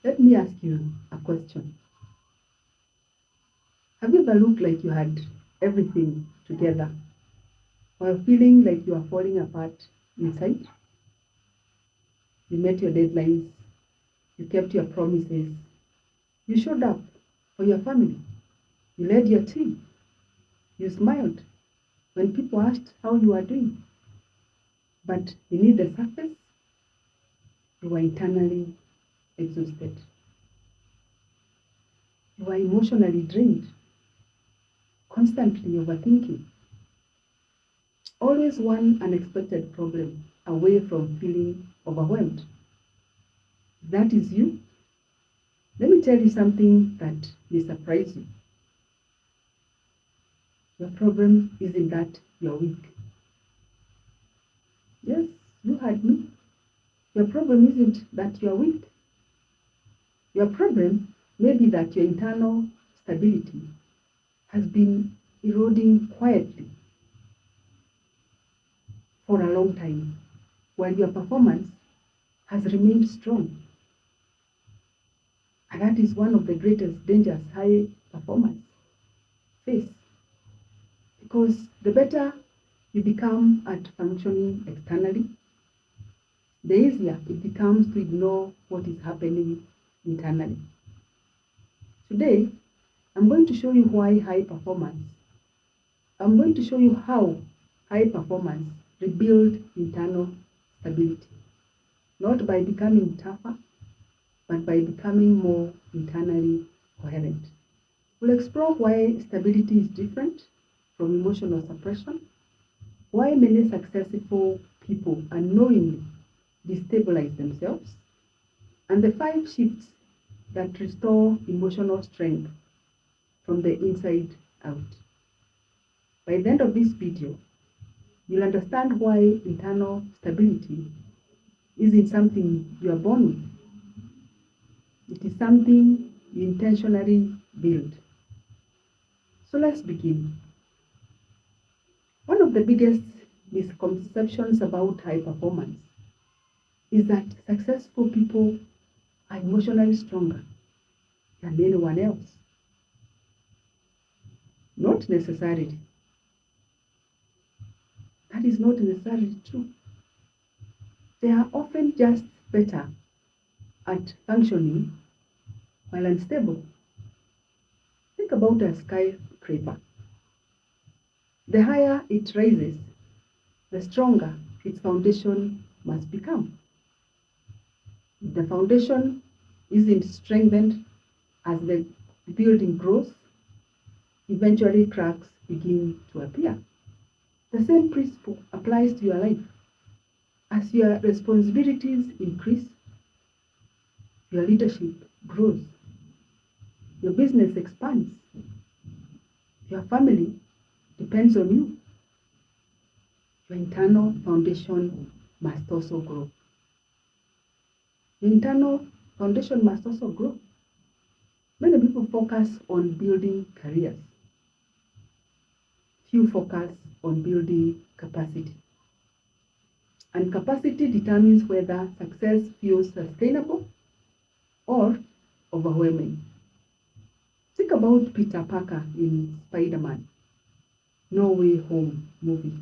Let me ask you a question. Have you ever looked like you had everything together while feeling like you are falling apart inside? You met your deadlines, you kept your promises, you showed up for your family, you led your team, you smiled when people asked how you are doing. But beneath the surface, you were internally exhausted. You were emotionally drained, constantly overthinking, always one unexpected problem away from feeling overwhelmed. If that is you, let me tell you something that may surprise you. Your problem isn't that you're weak. Yes, you heard me. Your problem isn't that you're weak. Your problem may be that your internal stability has been eroding quietly for a long time, while your performance has remained strong. And that is one of the greatest dangers high performers face. Because the better you become at functioning externally, the easier it becomes to ignore what is happening internally. Today, I'm going to show you why high performance. I'm going to show you how high performance rebuild internal stability, not by becoming tougher, but by becoming more internally coherent. We'll explore why stability is different from emotional suppression, why many successful people unknowingly destabilize themselves, and the 5 shifts that restore emotional strength from the inside out. By the end of this video, you'll understand why internal stability isn't something you are born with. It is something you intentionally build. So let's begin. One of the biggest misconceptions about high performance is that successful people are emotionally stronger than anyone else. Not necessarily. That is not necessarily true. They are often just better at functioning while unstable. Think about a skyscraper. The higher it rises, the stronger its foundation must become. If the foundation isn't strengthened as the building grows, eventually cracks begin to appear. The same principle applies to your life. As your responsibilities increase, your leadership grows, your business expands, your family depends on you. Your internal foundation must also grow. Your internal foundation must also grow. Many people focus on building careers. Few focus on building capacity. And capacity determines whether success feels sustainable or overwhelming. Think about Peter Parker in Spider-Man No Way Home movie.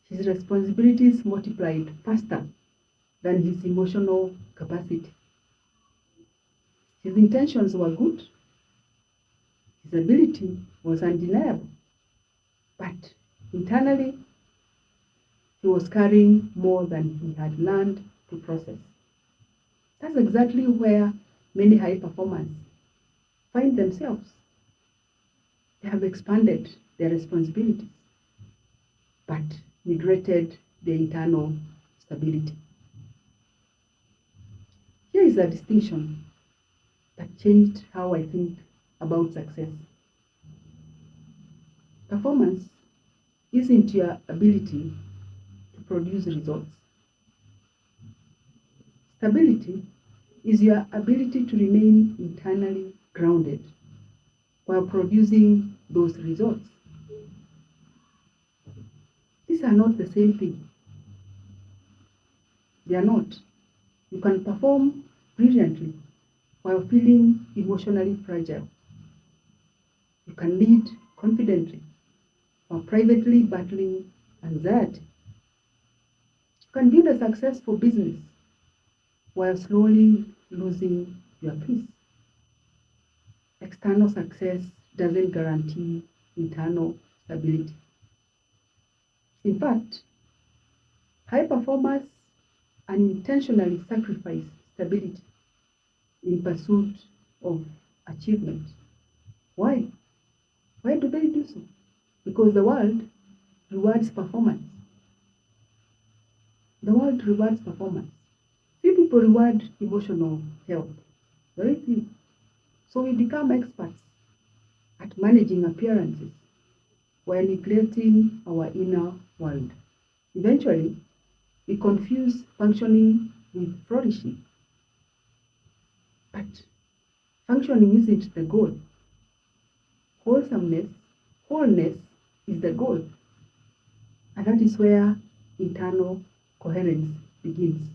His responsibilities multiplied faster than his emotional capacity. His intentions were good. His ability was undeniable. But internally, he was carrying more than he had learned to process. That's exactly where many high performers find themselves. They have expanded their responsibilities, but neglected their internal stability. Here is a distinction that changed how I think about success. Performance isn't your ability to produce results. Stability is your ability to remain internally grounded while producing those results. These are not the same thing. They are not. You can perform brilliantly while feeling emotionally fragile. You can lead confidently while privately battling anxiety. You can build a successful business while slowly losing your peace. External success doesn't guarantee internal stability. In fact, high performers unintentionally sacrifice stability in pursuit of achievement. Why? Why do they do so? Because the world rewards performance. The world rewards performance. Few people reward emotional health. Very few. So we become experts at managing appearances while neglecting our inner world. Eventually, we confuse functioning with flourishing. But functioning isn't the goal. Wholesomeness, wholeness is the goal. And that is where internal coherence begins.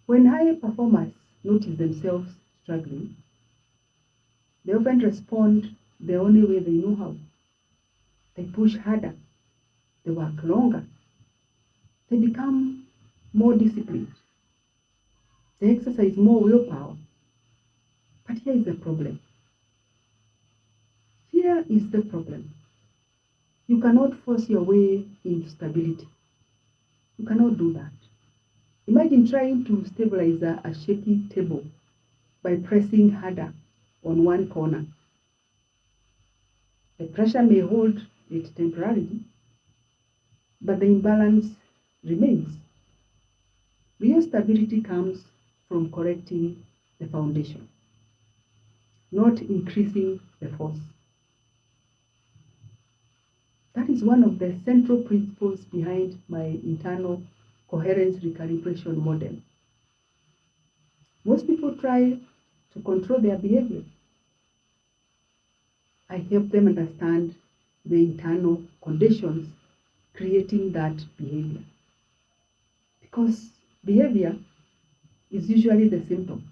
When high performers notice themselves struggling, they often respond the only way they know how. They push harder, they work longer, they become more disciplined, they exercise more willpower. But here is the problem. Here is the problem. You cannot force your way into stability. You cannot do that. Imagine trying to stabilize a shaky table by pressing harder on one corner. The pressure may hold it temporarily, but the imbalance remains. Real stability comes from correcting the foundation, not increasing the force. That is one of the central principles behind my internal coherence recalibration model. Most people try to control their behavior. I help them understand the internal conditions creating that behavior. Because behavior is usually the symptom.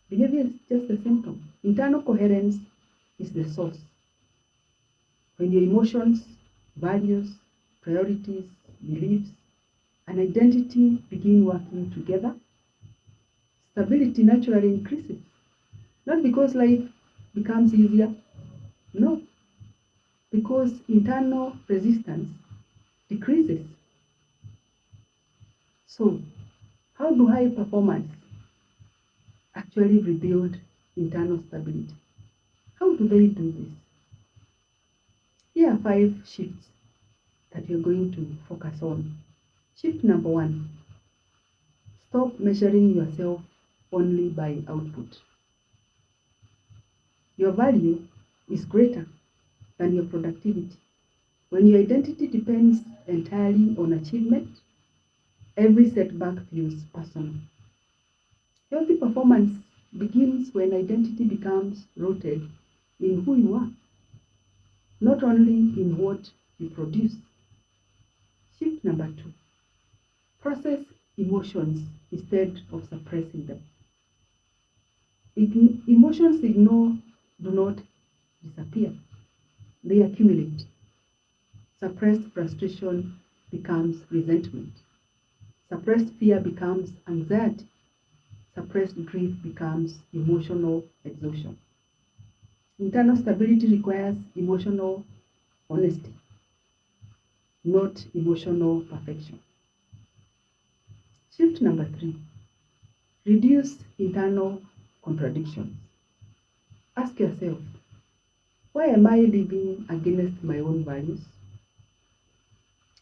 Behavior is just the symptom. Internal coherence is the source. When your emotions, values, priorities, beliefs, and identity begin working together, stability naturally increases. Not because life becomes easier, no, because internal resistance decreases. So, how do high performers actually rebuild internal stability? How do they do this? Here are 5 shifts that you're going to focus on. Shift number 1, stop measuring yourself only by output. Your value is greater than your productivity. When your identity depends entirely on achievement, every setback feels personal. Healthy performance begins when identity becomes rooted in who you are, not only in what you produce. Shift number 2, process emotions instead of suppressing them. Emotions ignore do not disappear, they accumulate. Suppressed frustration becomes resentment. Suppressed fear becomes anxiety. Suppressed grief becomes emotional exhaustion. Internal stability requires emotional honesty, not emotional perfection. Shift number 3, reduce internal contradictions. Ask yourself, why am I living against my own values?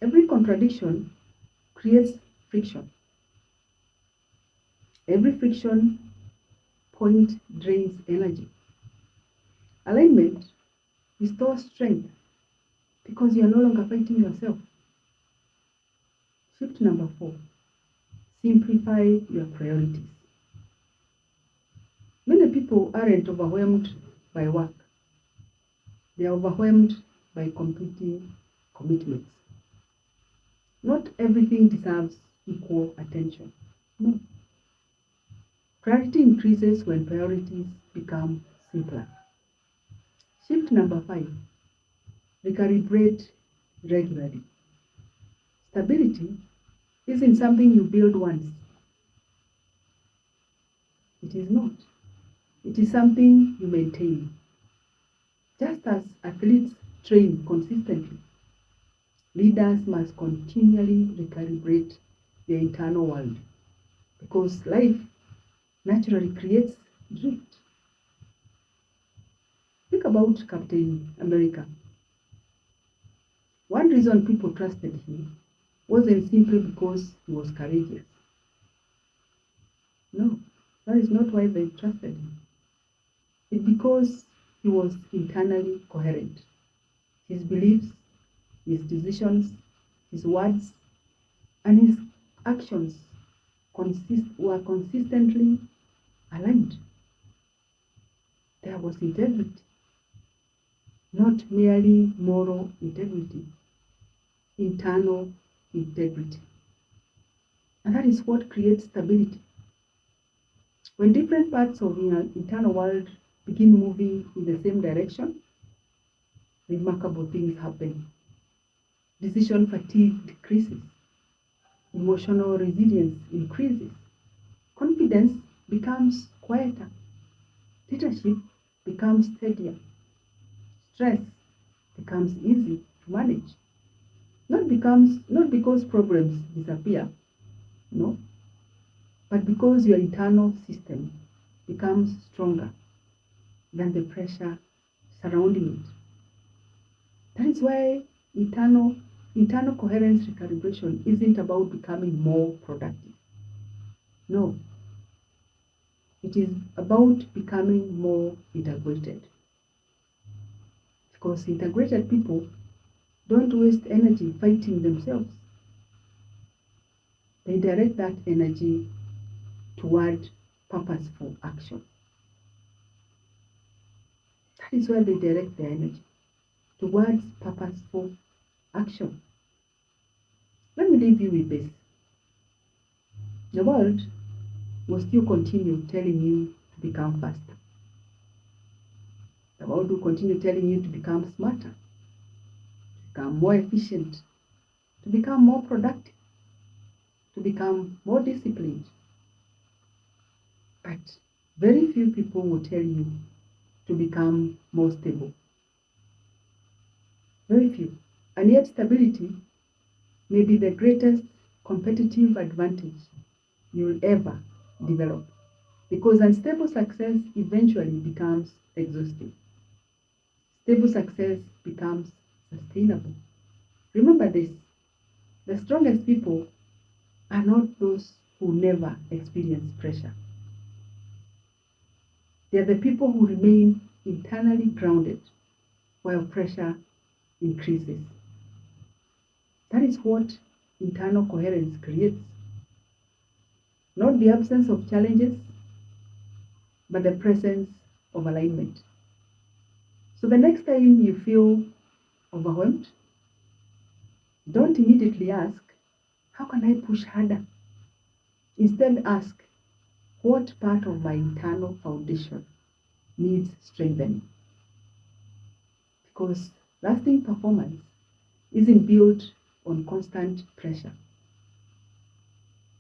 Every contradiction creates friction. Every friction point drains energy. Alignment restores strength because you are no longer fighting yourself. Shift number 4, simplify your priorities. Many people aren't overwhelmed by work. They are overwhelmed by competing commitments. Not everything deserves equal attention. No. Clarity increases when priorities become simpler. Shift number 5, recalibrate regularly. Stability isn't something you build once. It is not. It is something you maintain. Just as athletes train consistently, leaders must continually recalibrate their internal world because life naturally creates drift. Think about Captain America. One reason people trusted him wasn't simply because he was courageous. No, that is not why they trusted him. It's because he was internally coherent. His beliefs, his decisions, his words, and his actions were consistently aligned. There was integrity, not merely moral integrity, internal integrity. And that is what creates stability. When different parts of your internal world begin moving in the same direction, remarkable things happen. Decision fatigue decreases, emotional resilience increases, confidence becomes quieter, leadership becomes steadier, stress becomes easy to manage. Not because problems disappear, no, but because your internal system becomes stronger than the pressure surrounding it. That is why internal coherence recalibration isn't about becoming more productive. No, it is about becoming more integrated. Because integrated people don't waste energy fighting themselves. They direct that energy toward purposeful action. That is where they direct their energy, towards purposeful action. Let me leave you with this. The world will still continue telling you to become faster. The world will continue telling you to become smarter, to become more efficient, to become more productive, to become more disciplined. But very few people will tell you to become more stable. Very few. And yet stability may be the greatest competitive advantage you'll ever develop. Because unstable success eventually becomes exhausting. Stable success becomes sustainable. Remember this, the strongest people are not those who never experience pressure. They are the people who remain internally grounded while pressure increases. That is what internal coherence creates. Not the absence of challenges, but the presence of alignment. So the next time you feel overwhelmed, don't immediately ask, how can I push harder? Instead ask, what part of my internal foundation needs strengthening? Because lasting performance isn't built on constant pressure.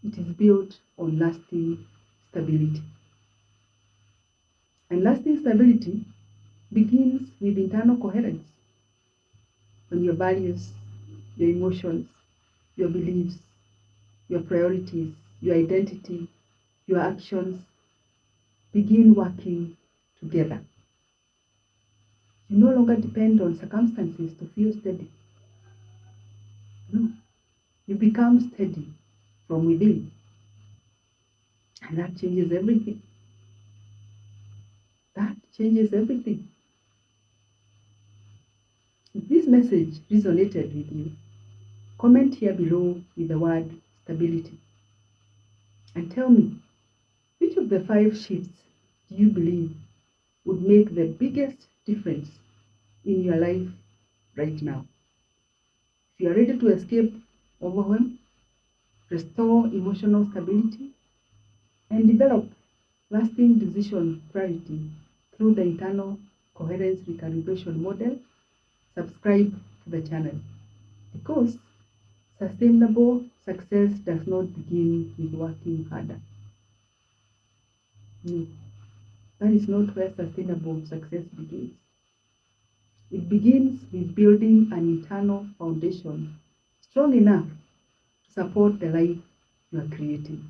It is built on lasting stability. And lasting stability begins with internal coherence. When your values, your emotions, your beliefs, your priorities, your identity, your actions begin working together. You no longer depend on circumstances to feel steady. No, you become steady from within. And that changes everything. That changes everything. If this message resonated with you, comment here below with the word stability. And tell me, which of the 5 shifts do you believe would make the biggest difference in your life right now? If you are ready to escape overwhelm, restore emotional stability, and develop lasting decision clarity through the Internal Coherence Recalibration Model. Subscribe to the channel, because sustainable success does not begin with working harder. No, that is not where sustainable success begins. It begins with building an internal foundation strong enough to support the life you are creating.